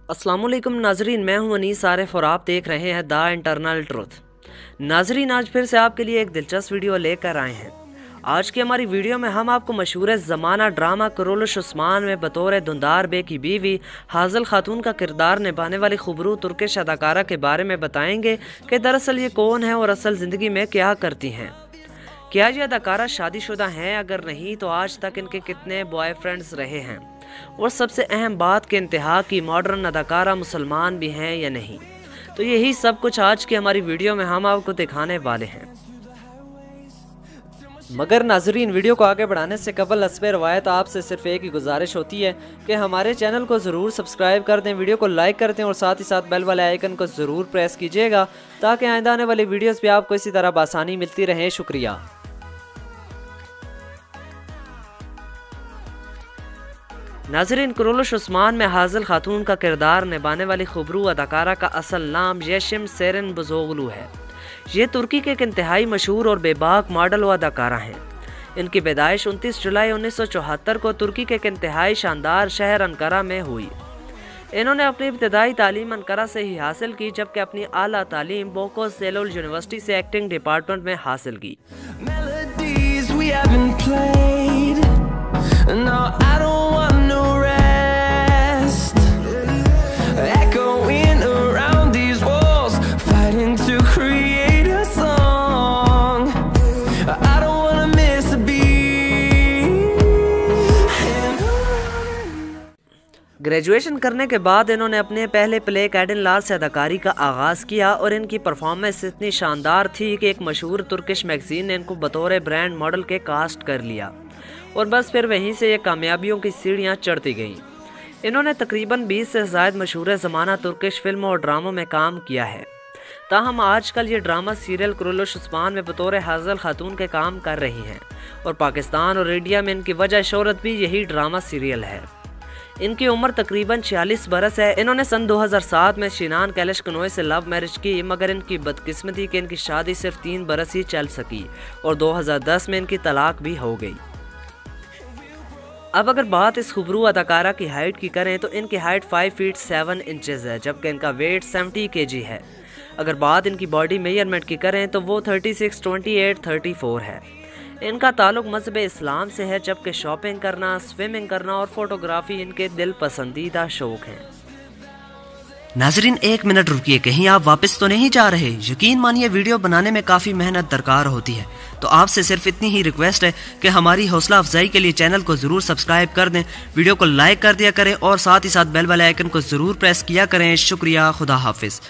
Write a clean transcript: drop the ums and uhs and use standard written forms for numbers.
अस्सलामुअलैकुम नाजरीन, मैं हूं अनीस आरिफ और आप देख रहे हैं द इंटरनल ट्रुथ। नाजरीन, आज फिर से आपके लिए एक दिलचस्प वीडियो लेकर आए हैं। आज की हमारी वीडियो में हम आपको मशहूर ज़माना ड्रामा कुरुलुश उस्मान में बतौर धुंधार बे की बीवी हाज़िल खातून का किरदार निभाने वाली खूबरू तुर्किश अदाकारा के बारे में बताएंगे कि दरअसल ये कौन है और असल ज़िंदगी में क्या करती हैं। क्या ये अदाकारा शादीशुदा हैं? अगर नहीं तो आज तक इनके कितने बॉयफ्रेंड्स रहे हैं? और सबसे अहम बात के इंतहा की मॉडर्न अदाकारा मुसलमान भी हैं या नहीं? तो यही सब कुछ आज की हमारी वीडियो में हम आपको दिखाने वाले हैं। मगर नाजरीन, वीडियो को आगे बढ़ाने से कबल हस्ब रवायत आपसे सिर्फ एक ही गुजारिश होती है कि हमारे चैनल को ज़रूर सब्सक्राइब कर दें, वीडियो को लाइक कर दें और साथ ही साथ बेल वाले आइकन को ज़रूर प्रेस कीजिएगा ताकि आइंदा आने वाली वीडियोस भी आपको इसी तरह आसानी मिलती रहे। शुक्रिया। नाजरीन, कुरुलुश उस्मान में हाज़िल खातून का किरदार निभाने वाली खूबरू अदाकारा का असल नाम येशिम सेरेन बुज़ोगलू है। ये तुर्की के एक इंतहाई मशहूर और बेबाक मॉडल व अदाकारा हैं। इनकी पैदाइश 29 जुलाई 1974 को तुर्की के एक इंतहाई शानदार शहर अंकारा में हुई। इन्होंने अपनी इब्तदाई तालीम अंकारा से ही हासिल की, जबकि अपनी आला तालीम बोको सेलुल यूनिवर्सिटी से एक्टिंग डिपार्टमेंट में हासिल की। ग्रेजुएशन करने के बाद इन्होंने अपने पहले प्ले कैडन लाल से अदाकारी का आगाज़ किया और इनकी परफॉर्मेंस इतनी शानदार थी कि एक मशहूर तुर्किश मैगजीन ने इनको बतौर ब्रांड मॉडल के कास्ट कर लिया और बस फिर वहीं से ये कामयाबियों की सीढ़ियाँ चढ़ती गईं। इन्होंने तकरीबन 20 से ज़ायद मशहूर ज़माना तुर्किश फिल्मों और ड्रामों में काम किया है। ताहम आजकल ये ड्रामा सीरियल कुरुलुश उस्मान में बतौर हाज़िल खातून के काम कर रही हैं और पाकिस्तान और इंडिया में इनकी वजह शोहरत भी यही ड्रामा सीरियल है। इनकी उम्र तकरीबन 46 बरस है। इन्होंने सन 2007 में शिनान कैलिशकनोई से लव मैरिज की, मगर इनकी बदकिस्मती कि इनकी शादी सिर्फ 3 बरस ही चल सकी और 2010 में इनकी तलाक भी हो गई। अब अगर बात इस खूबरू अदाकारा की हाइट की करें तो इनकी हाइट 5 फीट 7 इंचेस है, जबकि इनका वेट 70 kg है। अगर बात इनकी बॉडी मेजरमेंट की करें तो वो 36, 28, 34 है। इनका ताल्लुक मज़हब इस्लाम से है, जबकि शॉपिंग करना, स्विमिंग करना और फोटोग्राफी इनके दिल पसंदीदा शौक हैं। नाजरीन, 1 मिनट रुकिए, कहीं आप वापस तो नहीं जा रहे? यकीन मानिए वीडियो बनाने में काफ़ी मेहनत दरकार होती है, तो आपसे सिर्फ इतनी ही रिक्वेस्ट है कि हमारी हौसला अफजाई के लिए चैनल को ज़रूर सब्सक्राइब कर दें, वीडियो को लाइक कर दिया करें और साथ ही साथ बेल वाले आइकन को ज़रूर प्रेस किया करें। शुक्रिया। खुदा हाफिज़।